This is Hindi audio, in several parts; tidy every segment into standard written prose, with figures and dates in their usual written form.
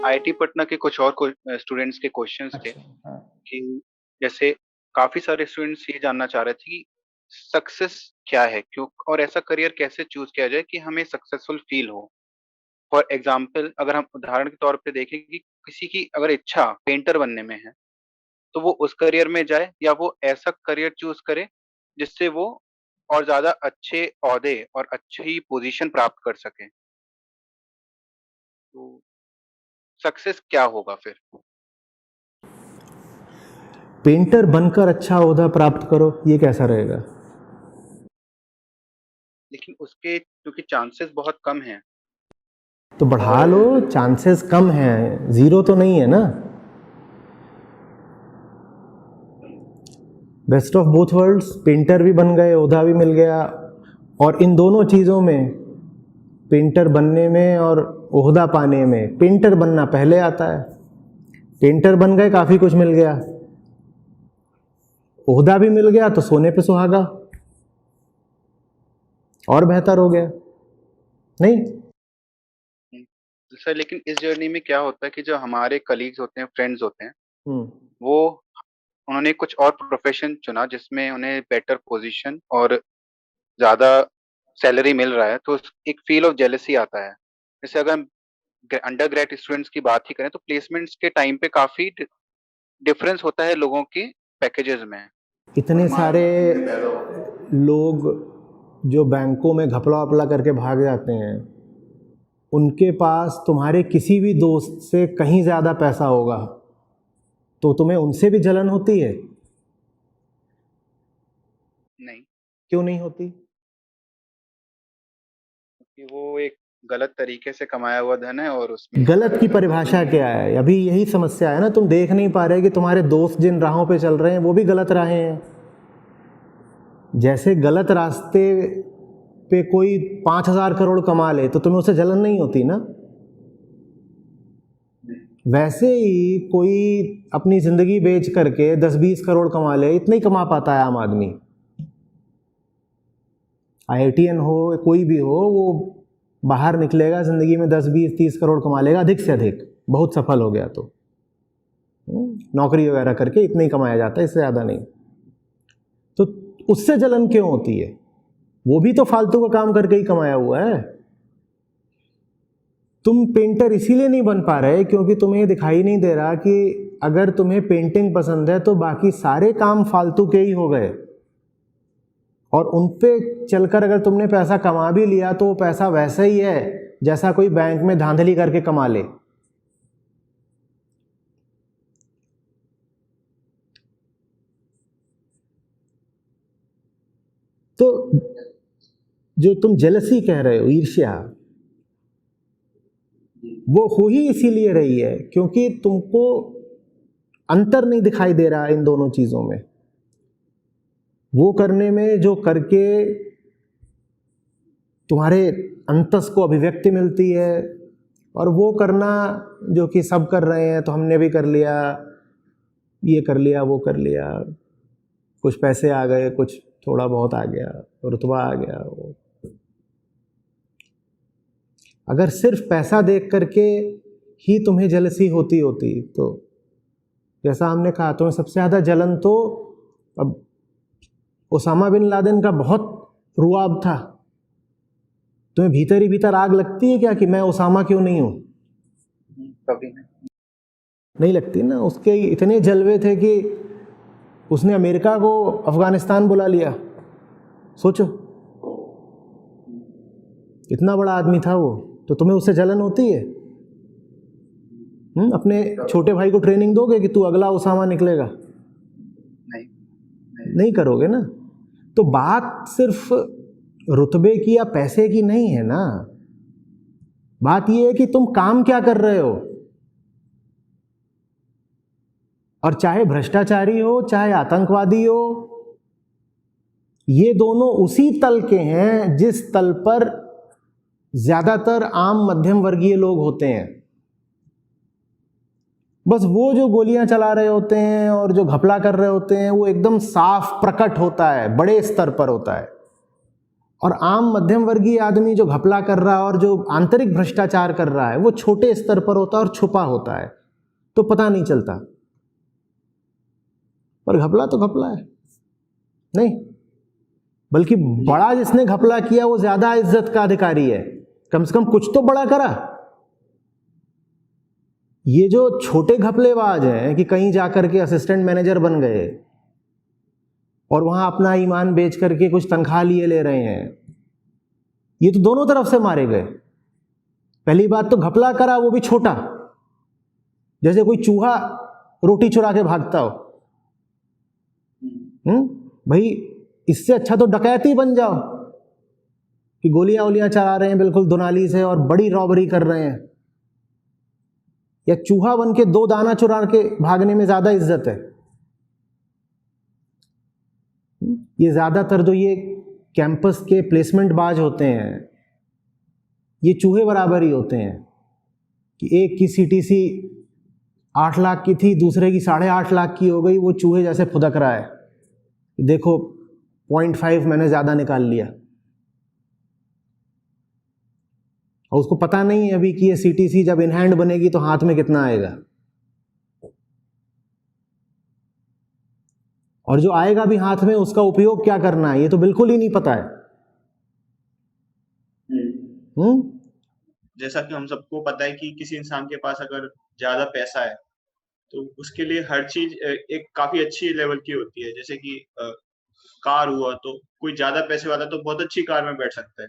आईआईटी पटना के कुछ और स्टूडेंट्स के क्वेश्चंस थे अच्छा। हाँ। कि जैसे काफी सारे स्टूडेंट्स ये जानना चाह रहे थे कि सक्सेस क्या है, क्यों और ऐसा करियर कैसे चूज किया जाए कि हमें सक्सेसफुल फील हो। फॉर एग्जाम्पल, अगर हम उदाहरण के तौर पे देखें कि किसी की अगर इच्छा पेंटर बनने में है, तो वो उस करियर में जाए या वो ऐसा करियर चूज करे जिससे वो और ज्यादा अच्छे ओहदे और अच्छी पोजीशन प्राप्त कर सके। तो सक्सेस क्या होगा फिर? पेंटर बनकर अच्छा ओहदा प्राप्त करो, ये कैसा रहेगा? लेकिन उसके क्योंकि चांसेस बहुत कम हैं। तो बढ़ा लो, चांसेस कम हैं, जीरो तो नहीं है ना। Best of both worlds, painter भी बन गए, ओहदा भी मिल गया। और इन दोनों चीज़ों में, पेंटर बनने में और ओहदा पाने में, पेंटर बनना पहले आता है। पेंटर बन गए, काफ़ी कुछ मिल गया, ओहदा भी मिल गया, तो सोने पे सुहागा, और बेहतर हो गया नहीं? सर, लेकिन इस जर्नी में क्या होता है कि जो हमारे कलीग्स होते हैं, फ्रेंड्स होते हैं, हम्म। वो उन्होंने कुछ और प्रोफेशन चुना जिसमें उन्हें बेटर पोजीशन और ज्यादा सैलरी मिल रहा है, तो एक फील ऑफ जेलसी आता है। जैसे अगर हम अंडर ग्रेड स्टूडेंट्स की बात ही करें तो प्लेसमेंट्स के टाइम पे काफी डिफरेंस होता है लोगों की पैकेजेस में। इतने सारे लोग जो बैंकों में घपला वपला करके भाग जाते हैं, उनके पास तुम्हारे किसी भी दोस्त से कहीं ज़्यादा पैसा होगा, तो तुम्हें उनसे भी जलन होती है? नहीं, क्यों नहीं होती? क्योंकि वो एक गलत तरीके से कमाया हुआ धन है और उसमें गलत की परिभाषा क्या है? अभी यही समस्या है ना, तुम देख नहीं पा रहे कि तुम्हारे दोस्त जिन राहों पे चल रहे हैं वो भी गलत राहें हैं। जैसे गलत रास्ते पे कोई 5,000 करोड़ कमा ले तो तुम्हें उससे जलन नहीं होती ना, वैसे ही कोई अपनी ज़िंदगी बेच करके 10-20 करोड़ कमा ले, इतना ही कमा पाता है आम आदमी। आईआईटीएन हो, कोई भी हो, वो बाहर निकलेगा ज़िंदगी में 10-20-30 करोड़ कमा लेगा, अधिक से अधिक, बहुत सफल हो गया तो। नौकरी वगैरह करके इतना ही कमाया जाता है, इससे ज़्यादा नहीं। तो उससे जलन क्यों होती है? वो भी तो फालतू का काम करके ही कमाया हुआ है। तुम पेंटर इसीलिए नहीं बन पा रहे क्योंकि तुम्हें दिखाई नहीं दे रहा कि अगर तुम्हें पेंटिंग पसंद है तो बाकी सारे काम फालतू के ही हो गए, और उन पे चलकर अगर तुमने पैसा कमा भी लिया तो वो पैसा वैसा ही है जैसा कोई बैंक में धांधली करके कमा ले। तो जो तुम जेलसी कह रहे हो, ईर्ष्या, वो हो ही इसीलिए रही है क्योंकि तुमको अंतर नहीं दिखाई दे रहा इन दोनों चीज़ों में। वो करने में जो करके तुम्हारे अंतस को अभिव्यक्ति मिलती है, और वो करना जो कि सब कर रहे हैं तो हमने भी कर लिया, ये कर लिया, वो कर लिया, कुछ पैसे आ गए, कुछ थोड़ा बहुत आ गया, रुतबा आ गया। अगर सिर्फ पैसा देख करके ही तुम्हें जेलसी होती तो, जैसा हमने कहा, तुम्हें सबसे ज़्यादा जलन तो अब ओसामा बिन लादेन का बहुत रुआब था। तुम्हें भीतर ही भीतर आग लगती है क्या कि मैं ओसामा क्यों नहीं हूं? कभी नहीं लगती ना। उसके इतने जलवे थे कि उसने अमेरिका को अफगानिस्तान बुला लिया। सोचो, इतना बड़ा आदमी था वो। तो तुम्हें उससे जलन होती है? अपने छोटे भाई को ट्रेनिंग दोगे कि तू अगला ओसामा निकलेगा? नहीं, नहीं करोगे ना। तो बात सिर्फ रुतबे की या पैसे की नहीं है ना, बात यह है कि तुम काम क्या कर रहे हो। और चाहे भ्रष्टाचारी हो, चाहे आतंकवादी हो, ये दोनों उसी तल के हैं जिस तल पर ज्यादातर आम मध्यम वर्गीय लोग होते हैं। बस वो जो गोलियां चला रहे होते हैं और जो घपला कर रहे होते हैं वो एकदम साफ प्रकट होता है, बड़े स्तर पर होता है। और आम मध्यम वर्गीय आदमी जो घपला कर रहा है और जो आंतरिक भ्रष्टाचार कर रहा है वो छोटे स्तर पर होता है और छुपा होता है, तो पता नहीं चलता। पर घपला तो घपला है नहीं, बल्कि बड़ा जिसने घपला किया वो ज्यादा इज्जत का अधिकारी है, कम से कम कुछ तो बड़ा करा। ये जो छोटे घपलेबाज हैं कि कहीं जाकर के असिस्टेंट मैनेजर बन गए और वहां अपना ईमान बेच करके कुछ तनख्वाह लिए ले रहे हैं, ये तो दोनों तरफ से मारे गए। पहली बात तो घपला करा वो भी छोटा, जैसे कोई चूहा रोटी चुरा के भागता हो। भाई इससे अच्छा तो डकैती बन जाओ कि गोलियां वोलियां चला रहे हैं बिल्कुल दुनाली से और बड़ी रॉबरी कर रहे हैं, या चूहा बन के 2 दाना चुरा के भागने में ज्यादा इज्जत है। ये ज्यादातर जो ये कैंपस के प्लेसमेंट बाज होते हैं ये चूहे बराबर ही होते हैं कि एक की सीटीसी 8 लाख की थी, दूसरे की 8.5 लाख की हो गई, वो चूहे जैसे फुदक रहा है, देखो 0.5 मैंने ज्यादा निकाल लिया, और उसको पता नहीं है अभी कि ये सीटीसी जब इन हैंड बनेगी तो हाथ में कितना आएगा, और जो आएगा भी हाथ में उसका उपयोग क्या करना है ये तो बिल्कुल ही नहीं पता है। जैसा कि हम सबको पता है कि किसी इंसान के पास अगर ज्यादा पैसा है तो उसके लिए हर चीज एक काफी अच्छी लेवल की होती है। जैसे कि कार हुआ, तो कोई ज्यादा पैसे वाला तो बहुत अच्छी कार में बैठ सकता है,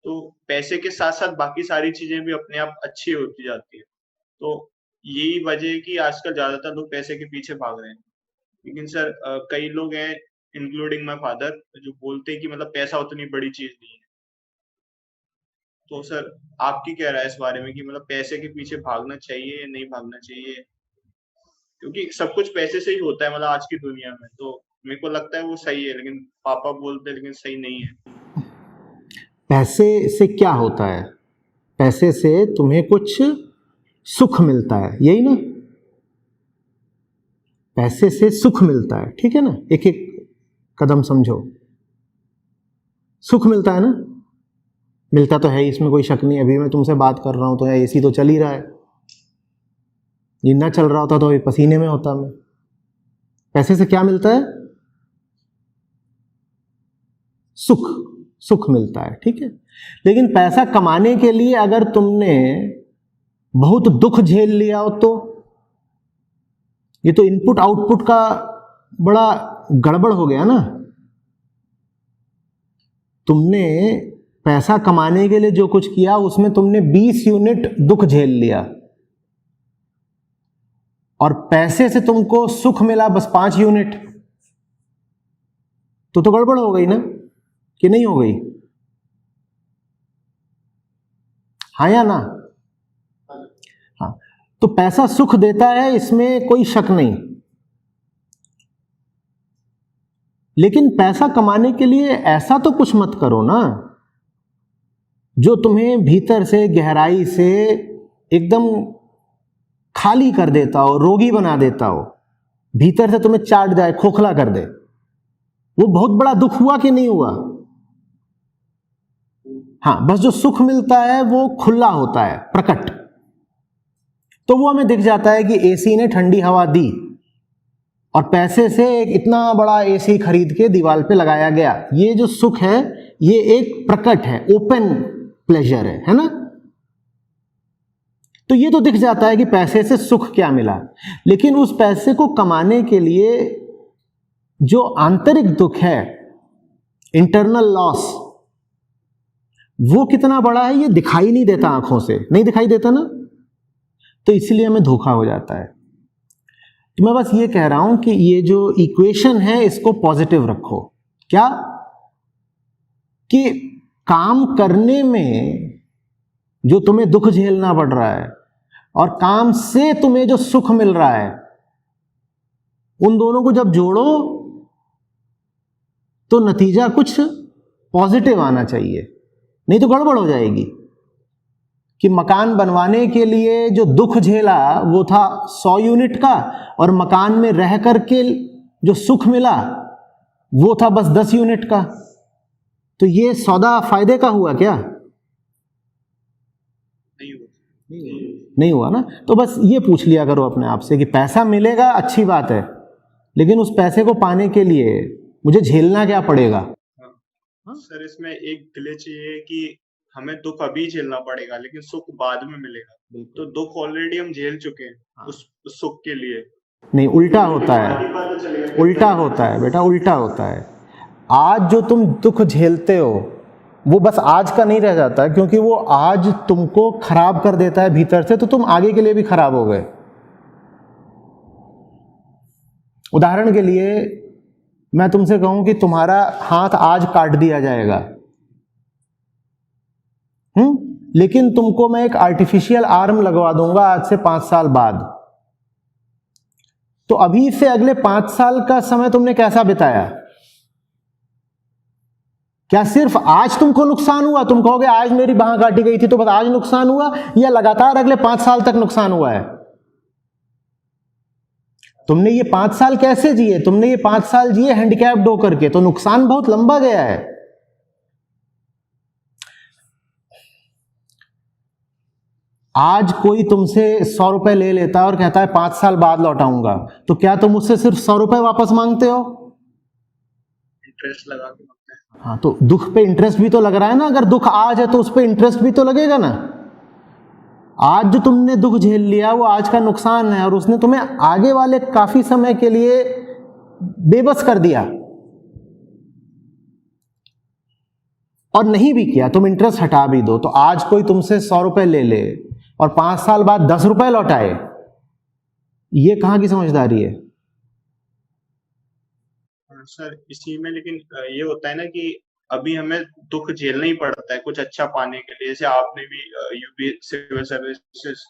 तो पैसे के साथ साथ बाकी सारी चीजें भी अपने आप अच्छी होती जाती है। तो यही वजह है कि आजकल ज्यादातर लोग पैसे के पीछे भाग रहे हैं। लेकिन सर कई लोग हैं, इंक्लूडिंग माय फादर, जो बोलते हैं कि मतलब पैसा उतनी बड़ी चीज नहीं है। तो सर आपकी क्या राय है इस बारे में कि मतलब पैसे के पीछे भागना चाहिए या नहीं भागना चाहिए? क्योंकि सब कुछ पैसे से ही होता है मतलब आज की दुनिया में, तो मेरे को लगता है वो सही है, लेकिन पापा बोलते हैं लेकिन सही नहीं है। पैसे से क्या होता है? पैसे से तुम्हें कुछ सुख मिलता है, यही ना? पैसे से सुख मिलता है, ठीक है ना? एक एक कदम समझो, सुख मिलता है ना? मिलता तो है, इसमें कोई शक नहीं। अभी मैं तुमसे बात कर रहा हूं तो एसी तो चल ही रहा है, ये ना चल रहा होता तो अभी पसीने में होता मैं। पैसे से क्या मिलता है? सुख, सुख मिलता है, ठीक है। लेकिन पैसा कमाने के लिए अगर तुमने बहुत दुख झेल लिया हो तो ये तो इनपुट आउटपुट का बड़ा गड़बड़ हो गया ना। तुमने पैसा कमाने के लिए जो कुछ किया उसमें तुमने 20 यूनिट दुख झेल लिया, और पैसे से तुमको सुख मिला बस 5 यूनिट, तो गड़बड़ हो गई ना, कि नहीं हो गई? हाँ या ना? हाँ, तो पैसा सुख देता है, इसमें कोई शक नहीं। लेकिन पैसा कमाने के लिए ऐसा तो कुछ मत करो ना जो तुम्हें भीतर से, गहराई से एकदम खाली कर देता हो, रोगी बना देता हो, भीतर से तुम्हें चाट जाए, खोखला कर दे। वो बहुत बड़ा दुख हुआ कि नहीं हुआ? हाँ, बस जो सुख मिलता है वो खुला होता है, प्रकट। तो वो हमें दिख जाता है कि एसी ने ठंडी हवा दी, और पैसे से एक इतना बड़ा एसी खरीद के दीवार पे लगाया गया। ये जो सुख है ये एक प्रकट है, ओपन प्लेजर है ना? तो ये तो दिख जाता है कि पैसे से सुख क्या मिला। लेकिन उस पैसे को कमाने के लिए जो आंतरिक दुख है, इंटरनल लॉस, वो कितना बड़ा है ये दिखाई नहीं देता, आंखों से नहीं दिखाई देता ना, तो इसलिए हमें धोखा हो जाता है। तो मैं बस ये कह रहा हूं कि ये जो इक्वेशन है इसको पॉजिटिव रखो। क्या? कि काम करने में जो तुम्हें दुख झेलना पड़ रहा है और काम से तुम्हें जो सुख मिल रहा है, उन दोनों को जब जोड़ो तो नतीजा कुछ पॉजिटिव आना चाहिए, नहीं तो गड़बड़ हो जाएगी। कि मकान बनवाने के लिए जो दुख झेला वो था 100 यूनिट का, और मकान में रह करके जो सुख मिला वो था बस 10 यूनिट का, तो ये सौदा फायदे का हुआ क्या? नहीं हुआ। नहीं हुआ ना। तो बस ये पूछ लिया करो अपने आप से कि पैसा मिलेगा अच्छी बात है, लेकिन उस पैसे को पाने के लिए मुझे झेलना क्या पड़ेगा? सर इसमें एक ग्लिच ये है कि हमें दुख अभी झेलना पड़ेगा लेकिन सुख बाद में मिलेगा। तो दुख ऑलरेडी हम झेल चुके हैं उस सुख के लिए। नहीं, उल्टा होता है, उल्टा होता है बेटा, उल्टा होता है। आज जो तुम दुख झेलते हो वो बस आज का नहीं रह जाता है, क्योंकि वो आज तुमको खराब कर देता है भीतर से, तो तुम आगे के लिए भी खराब हो गए। उदाहरण के लिए मैं तुमसे कहूं कि तुम्हारा हाथ आज काट दिया जाएगा, लेकिन तुमको मैं एक आर्टिफिशियल आर्म लगवा दूंगा आज से 5 साल बाद। तो अभी से अगले 5 साल का समय तुमने कैसा बिताया? क्या सिर्फ आज तुमको नुकसान हुआ? तुम कहोगे आज मेरी बांह काटी गई थी तो बस आज नुकसान हुआ, या लगातार अगले 5 साल तक नुकसान हुआ है? तुमने ये 5 साल कैसे जिए? तुमने ये 5 साल जिए हैंडीकैप्ड होकर के, तो नुकसान बहुत लंबा गया है। आज कोई तुमसे 100 रुपए ले लेता है और कहता है 5 साल बाद लौटाऊंगा, तो क्या तुम उससे सिर्फ 100 रुपए वापस मांगते हो? इंटरेस्ट लगा के मांगते हैं। हाँ, तो दुख पे इंटरेस्ट भी तो लग रहा है ना। अगर दुख आज है तो उस पे इंटरेस्ट भी तो लगेगा ना। आज जो तुमने दुख झेल लिया वो आज का नुकसान है, और उसने तुम्हें आगे वाले काफी समय के लिए बेबस कर दिया। और नहीं भी किया, तुम इंटरेस्ट हटा भी दो, तो आज कोई तुमसे 100 रुपए ले ले और 5 साल बाद 10 रुपए लौटाए, ये कहां की समझदारी है? सर इसी में लेकिन ये होता है ना कि अभी हमें दुख झेलना ही पड़ता है कुछ अच्छा पाने के लिए। जैसे आपने भी यूपी सिविल सर्विसेज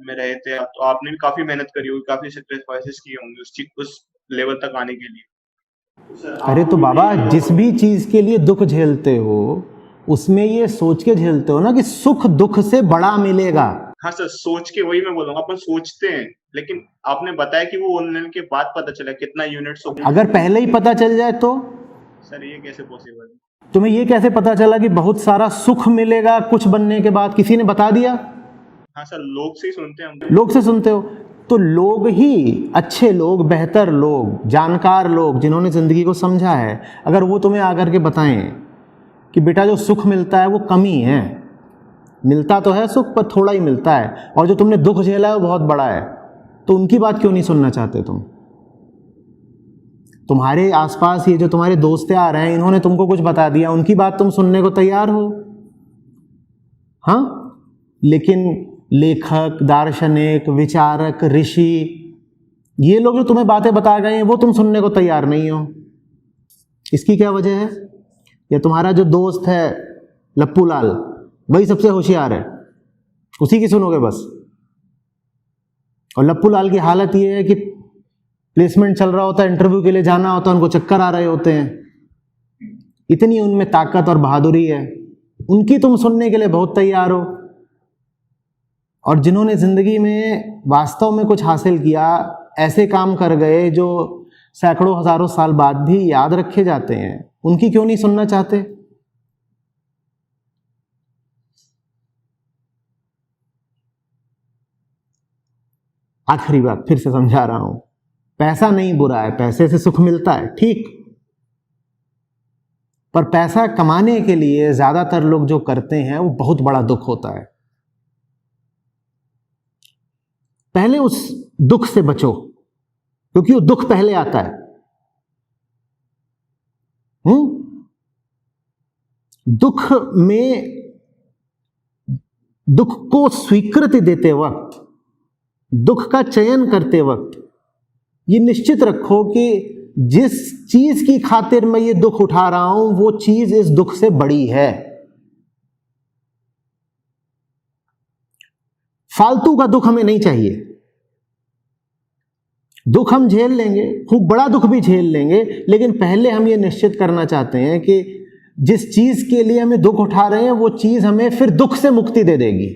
में रहे थे, तो आपने भी काफी मेहनत करी होगी, काफी सेक्रीफाइसेस किए होंगे उस लेवल तक आने के लिए। अरे तो बाबा, जिस भी चीज के लिए दुख झेलते हो उसमें ये सोच के झेलते हो ना कि सुख दुख से बड़ा मिलेगा। हाँ सर, सोच के, वही मैं बोल रहा हूँ, अपन सोचते हैं, लेकिन आपने बताया कि वो ऑनलाइन के बाद पता चला कितना यूनिट्स हो। अगर पहले ही पता चल जाए तो? सर ये कैसे पॉसिबल है? तुम्हें ये कैसे पता चला कि बहुत सारा सुख मिलेगा कुछ बनने के बाद? किसी ने बता दिया? हाँ सर, लोग से ही सुनते हैं हम। लोग से सुनते हो? तो लोग ही, अच्छे लोग, बेहतर लोग, जानकार लोग, जिन्होंने जिंदगी को समझा है, अगर वो तुम्हें आकर के बताएं कि बेटा जो सुख मिलता है वो कमी है, मिलता तो है सुख पर थोड़ा ही मिलता है, और जो तुमने दुख झेला है वो बहुत बड़ा है, तो उनकी बात क्यों नहीं सुनना चाहते तुम? तुम्हारे आसपास ये जो तुम्हारे दोस्त आ रहे हैं, इन्होंने तुमको कुछ बता दिया, उनकी बात तुम सुनने को तैयार हो? हाँ, लेकिन लेखक, दार्शनिक, विचारक, ऋषि, ये लोग जो तुम्हें बातें बता गए हैं वो तुम सुनने को तैयार नहीं हो। इसकी क्या वजह है? या तुम्हारा जो दोस्त है लप्पू लाल, वही सबसे होशियार है, उसी की सुनोगे बस। और लप्पू लाल की हालत ये है कि प्लेसमेंट चल रहा होता है, इंटरव्यू के लिए जाना होता है, उनको चक्कर आ रहे होते हैं। इतनी उनमें ताकत और बहादुरी है, उनकी तुम सुनने के लिए बहुत तैयार हो। और जिन्होंने जिंदगी में वास्तव में कुछ हासिल किया, ऐसे काम कर गए जो सैकड़ों हजारों साल बाद भी याद रखे जाते हैं, उनकी क्यों नहीं सुनना चाहते? आखिरी बात फिर से समझा रहा हूं, पैसा नहीं बुरा है, पैसे से सुख मिलता है, ठीक, पर पैसा कमाने के लिए ज्यादातर लोग जो करते हैं वो बहुत बड़ा दुख होता है। पहले उस दुख से बचो, क्योंकि वो दुख पहले आता है। दुख में, दुख को स्वीकृति देते वक्त, दुख का चयन करते वक्त ये निश्चित रखो कि जिस चीज की खातिर मैं ये दुख उठा रहा हूं वो चीज इस दुख से बड़ी है। फालतू का दुख हमें नहीं चाहिए। दुख हम झेल लेंगे, खूब बड़ा दुख भी झेल लेंगे, लेकिन पहले हम ये निश्चित करना चाहते हैं कि जिस चीज के लिए हमें दुख उठा रहे हैं वो चीज हमें फिर दुख से मुक्ति दे देगी।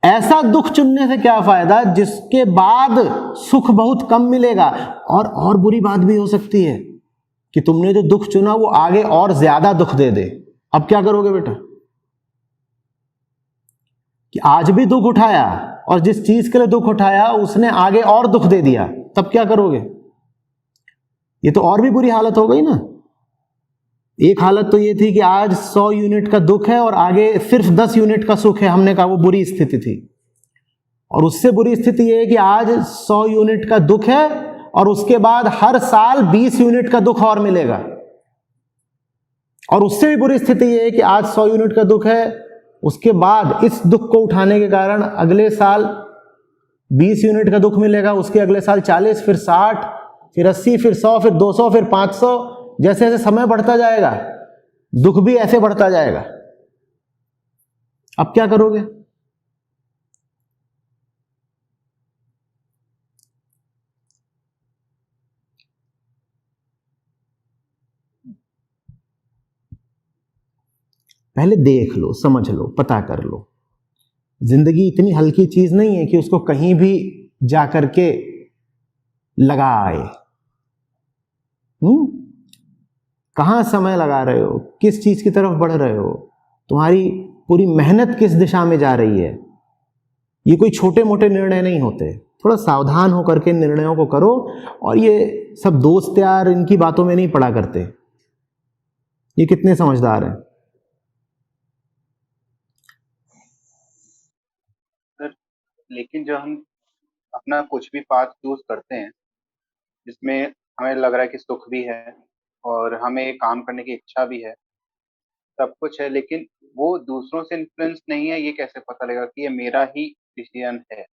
ऐसा दुख चुनने से क्या फायदा जिसके बाद सुख बहुत कम मिलेगा। और बुरी बात भी हो सकती है कि तुमने जो दुख चुना वो आगे और ज्यादा दुख दे दे, अब क्या करोगे बेटा? कि आज भी दुख उठाया और जिस चीज के लिए दुख उठाया उसने आगे और दुख दे दिया, तब क्या करोगे? ये तो और भी बुरी हालत हो गई ना। एक हालत तो ये थी कि आज 100 यूनिट का दुख है और आगे सिर्फ 10 यूनिट का सुख है, हमने कहा वो बुरी स्थिति थी। और उससे बुरी स्थिति ये है कि आज 100 यूनिट का दुख है और उसके बाद हर साल 20 यूनिट का दुख और मिलेगा। और उससे भी बुरी स्थिति ये है कि आज 100 यूनिट का दुख है, उसके बाद इस दुख को उठाने के कारण अगले साल 20 यूनिट का दुख मिलेगा, उसके अगले साल 40, फिर 60, फिर 80, फिर 100, फिर 200, फिर 500। जैसे जैसे समय बढ़ता जाएगा दुख भी ऐसे बढ़ता जाएगा। अब क्या करोगे? पहले देख लो, समझ लो, पता कर लो। जिंदगी इतनी हल्की चीज नहीं है कि उसको कहीं भी जा करके लगा आए। कहां समय लगा रहे हो, किस चीज की तरफ बढ़ रहे हो, तुम्हारी पूरी मेहनत किस दिशा में जा रही है। ये कोई छोटे मोटे निर्णय नहीं होते। थोड़ा सावधान होकर के निर्णयों को करो। और ये सब दोस्त यार इनकी बातों में नहीं पड़ा करते। ये कितने समझदार हैं। लेकिन जब हम अपना कुछ भी पाथ चूज करते हैं जिसमें हमें लग रहा है कि सुख भी है और हमें काम करने की इच्छा भी है, सब कुछ है, लेकिन वो दूसरों से इन्फ्लुएंस नहीं है, ये कैसे पता लगेगा कि ये मेरा ही डिसीजन है?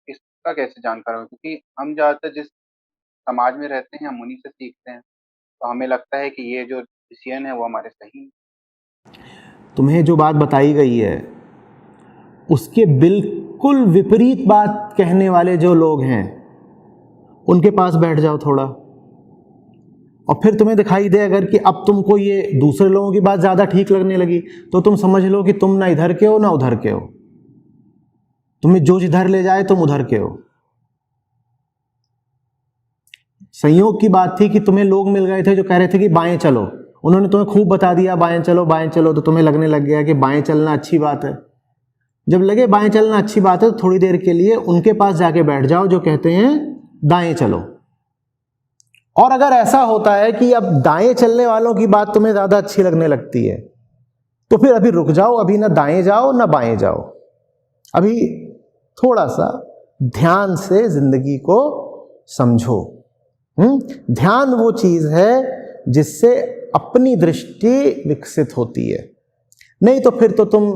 इसका कैसे जानकार हो? क्योंकि हम ज़्यादातर जिस समाज में रहते हैं हम उन्हीं से सीखते हैं, तो हमें लगता है कि ये जो डिसीजन है वो हमारे सही हैं। तुम्हें जो बात बताई गई है उसके बिल्कुल विपरीत बात कहने वाले जो लोग हैं उनके पास बैठ जाओ थोड़ा, और फिर तुम्हें दिखाई दे अगर कि अब तुमको ये दूसरे लोगों की बात ज़्यादा ठीक लगने लगी, तो तुम समझ लो कि तुम ना इधर के हो ना उधर के हो। तुम्हें जो जिधर ले जाए तुम उधर के हो। संयोग की बात थी कि तुम्हें लोग मिल गए थे जो कह रहे थे कि बाएं चलो। उन्होंने तुम्हें खूब बता दिया बाएं चलो, तो तुम्हें लगने लग गया कि बाएं चलना अच्छी बात है। जब लगे बाएं चलना अच्छी बात है तो थोड़ी देर के लिए उनके पास जाके बैठ जाओ जो कहते हैं दाएं चलो। और अगर ऐसा होता है कि अब दाएं चलने वालों की बात तुम्हें ज्यादा अच्छी लगने लगती है तो फिर अभी रुक जाओ, अभी ना दाएं जाओ ना बाएं जाओ, अभी थोड़ा सा ध्यान से जिंदगी को समझो। ध्यान वो चीज है जिससे अपनी दृष्टि विकसित होती है। नहीं तो फिर तो तुम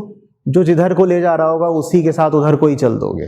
जो जिधर को ले जा रहा होगा उसी के साथ उधर को ही चल दोगे।